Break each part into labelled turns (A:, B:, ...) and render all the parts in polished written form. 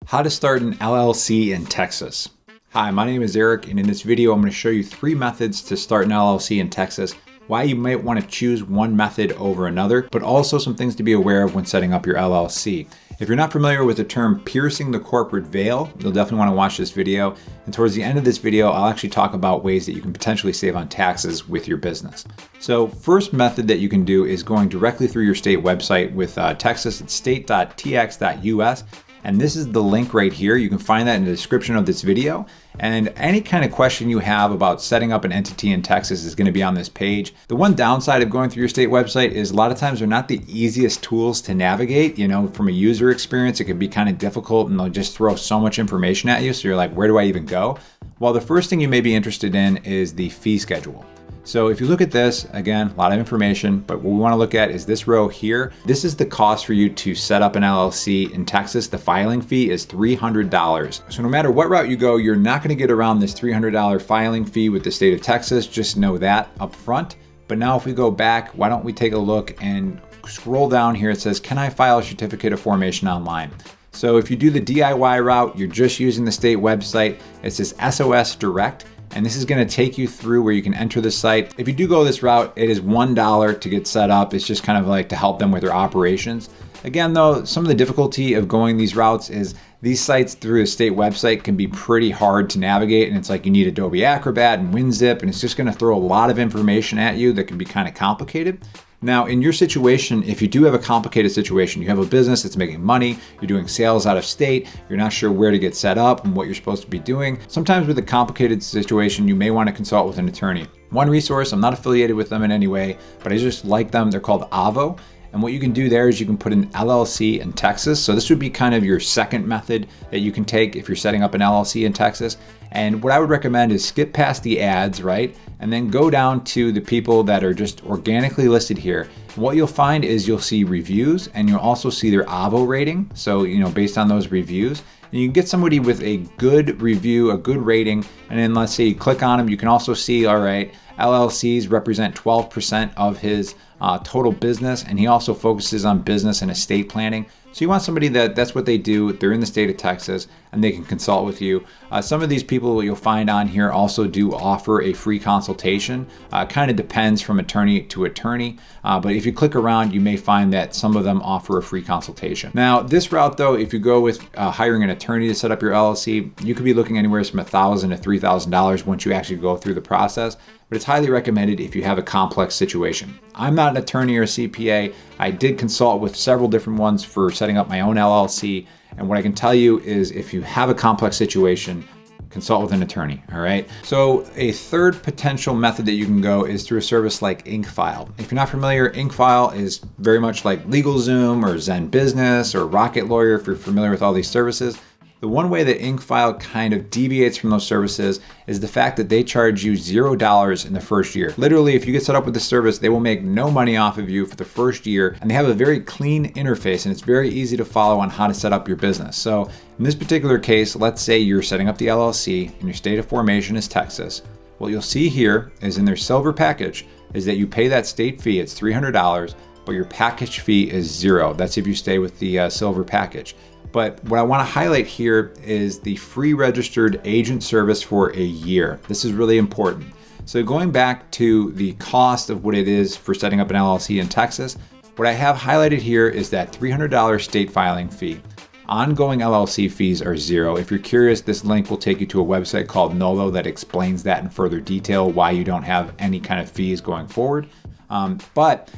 A: How to start an LLC in Texas. Hi, my name is Eric, and in this video I'm going to show you 3 methods to start an LLC in Texas, why you might want to choose one method over another, but also some things to be aware of when setting up your LLC. If you're not familiar with the term piercing the corporate veil, you'll definitely want to watch this video. And towards the end of this video, I'll actually talk about ways that you can potentially save on taxes with your business. So first method that you can do is going directly through your state website with Texas. It's state.tx.us. And this is the link right here. You can find that in the description of this video. And any kind of question you have about setting up an entity in Texas is going to be on this page. The one downside of going through your state website is a lot of times they're not the easiest tools to navigate. You know, from a user experience, it can be kind of difficult and they'll just throw so much information at you. So you're like, where do I even go? Well, the first thing you may be interested in is the fee schedule. So if you look at this, again, a lot of information, but what we want to look at is this row here. This is the cost for you to set up an LLC in Texas. The filing fee is $300. So no matter what route you go, you're not going to get around this $300 filing fee with the state of Texas. Just know that up front. But now if we go back, why don't we take a look and scroll down here. It says, can I file a certificate of formation online? So if you do the DIY route, you're just using the state website. It says SOS Direct. And this is going to take you through where you can enter the site. If you do go this route, it is $1 to get set up. It's just kind of like to help them with their operations. Again, though, some of the difficulty of going these routes is these sites through a state website can be pretty hard to navigate. And it's like you need Adobe Acrobat and WinZip, and it's just going to throw a lot of information at you that can be kind of complicated. Now, in your situation, if you do have a complicated situation, you have a business that's making money, you're doing sales out of state, you're not sure where to get set up and what you're supposed to be doing. Sometimes with a complicated situation, you may want to consult with an attorney. One resource, I'm not affiliated with them in any way, but I just like them. They're called Avo. And what you can do there is you can put an LLC in Texas. So this would be kind of your second method that you can take if you're setting up an LLC in Texas. And what I would recommend is skip past the ads, right? And then go down to the people that are just organically listed here. And what you'll find is you'll see reviews and you'll also see their Avo rating. So, based on those reviews, and you can get somebody with a good review, a good rating. And then let's say you click on them, you can also see, all right, LLCs represent 12% of his total business, and he also focuses on business and estate planning. So you want somebody that's what they do. They're in the state of Texas, and they can consult with you. Some of these people you'll find on here also do offer a free consultation. Kind of depends from attorney to attorney, but if you click around, you may find that some of them offer a free consultation. Now, this route though, if you go with hiring an attorney to set up your LLC, you could be looking anywhere from $1,000 to $3,000 once you actually go through the process. But it's highly recommended if you have a complex situation. I'm not an attorney or a CPA. I did consult with several different ones for setting up my own LLC. And what I can tell you is if you have a complex situation, consult with an attorney, all right? So a third potential method that you can go is through a service like InkFile. If you're not familiar, InkFile is very much like LegalZoom or Zen Business or Rocket Lawyer if you're familiar with all these services. The one way that InkFile kind of deviates from those services is the fact that they charge you $0 in the first year. Literally, if you get set up with the service, they will make no money off of you for the first year, and they have a very clean interface, and it's very easy to follow on how to set up your business. So in this particular case, let's say you're setting up the LLC and your state of formation is Texas. What you'll see here is in their silver package is that you pay that state fee, it's $300, but your package fee is $0. That's if you stay with the silver package. But what I want to highlight here is the free registered agent service for a year. This is really important. So going back to the cost of what it is for setting up an LLC in Texas, what I have highlighted here is that $300 state filing fee. Ongoing LLC fees are $0. If you're curious, this link will take you to a website called Nolo that explains that in further detail, why you don't have any kind of fees going forward. But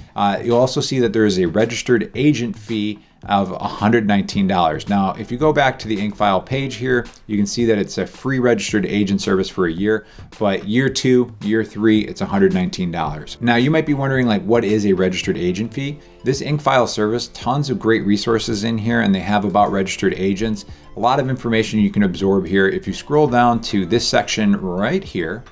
A: you'll also see that there is a registered agent fee of $119. Now, if you go back to the InkFile page here, you can see that it's a free registered agent service for a year, but year 2, year 3, it's $119. Now, you might be wondering, like, what is a registered agent fee? This InkFile service, tons of great resources in here, and they have about registered agents. A lot of information you can absorb here. If you scroll down to this section right here,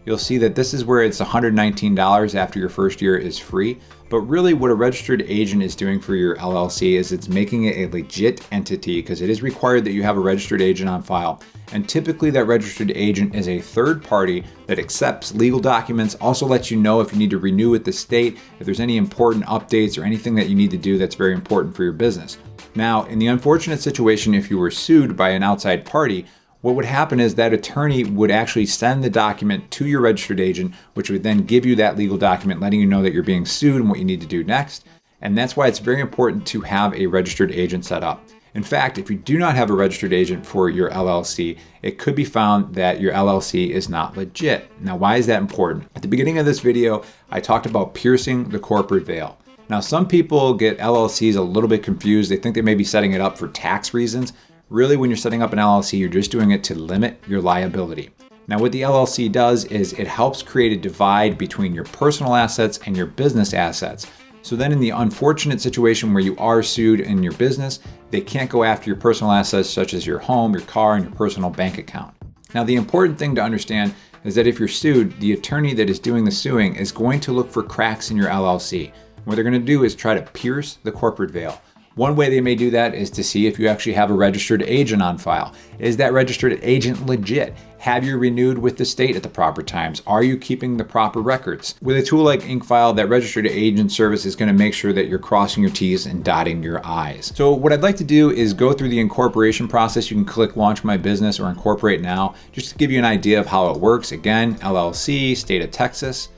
A: you'll see that this is where it's $119 after your first year is free. But really what a registered agent is doing for your LLC is it's making it a legit entity because it is required that you have a registered agent on file. And typically that registered agent is a third party that accepts legal documents, also lets you know if you need to renew with the state, if there's any important updates or anything that you need to do that's very important for your business. Now, in the unfortunate situation, if you were sued by an outside party, what would happen is that attorney would actually send the document to your registered agent, which would then give you that legal document letting you know that you're being sued and what you need to do next. And that's why it's very important to have a registered agent set up. In fact, if you do not have a registered agent for your LLC, it could be found that your LLC is not legit. Now, why is that important? At the beginning of this video, I talked about piercing the corporate veil. Now, some people get LLCs a little bit confused. They think they may be setting it up for tax reasons. Really, when you're setting up an LLC, you're just doing it to limit your liability. Now, what the LLC does is it helps create a divide between your personal assets and your business assets. So then in the unfortunate situation where you are sued in your business, they can't go after your personal assets such as your home, your car, and your personal bank account. Now, the important thing to understand is that if you're sued, the attorney that is doing the suing is going to look for cracks in your LLC. What they're going to do is try to pierce the corporate veil. One way they may do that is to see if you actually have a registered agent on file. Is that registered agent legit? Have you renewed with the state at the proper times? Are you keeping the proper records? With a tool like InkFile, that registered agent service is going to make sure that you're crossing your T's and dotting your I's. So what I'd like to do is go through the incorporation process. You can click Launch My Business or Incorporate Now, just to give you an idea of how it works. Again, LLC, state of Texas.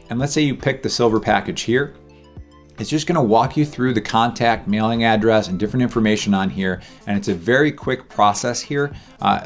A: And let's say you pick the silver package here. It's just going to walk you through the contact, mailing address, and different information on here. And it's a very quick process here.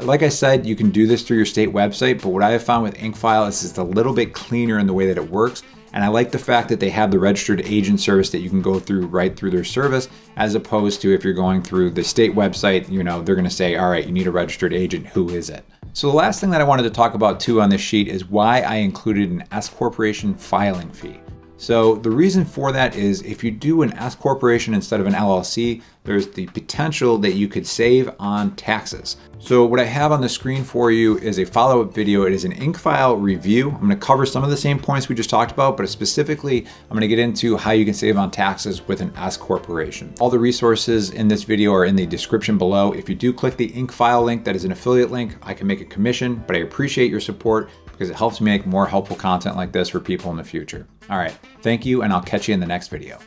A: Like I said, you can do this through your state website, but what I have found with InkFile is it's a little bit cleaner in the way that it works. And I like the fact that they have the registered agent service that you can go through right through their service, as opposed to if you're going through the state website, they're going to say, all right, you need a registered agent. Who is it? So the last thing that I wanted to talk about too on this sheet is why I included an S corporation filing fee. So the reason for that is if you do an S corporation instead of an LLC, there's the potential that you could save on taxes. So what I have on the screen for you is a follow-up video. It is an InkFile review. I'm going to cover some of the same points we just talked about, but specifically, I'm going to get into how you can save on taxes with an S corporation. All the resources in this video are in the description below. If you do click the InkFile link, that is an affiliate link, I can make a commission, but I appreciate your support because it helps me make more helpful content like this for people in the future. All right, thank you, and I'll catch you in the next video.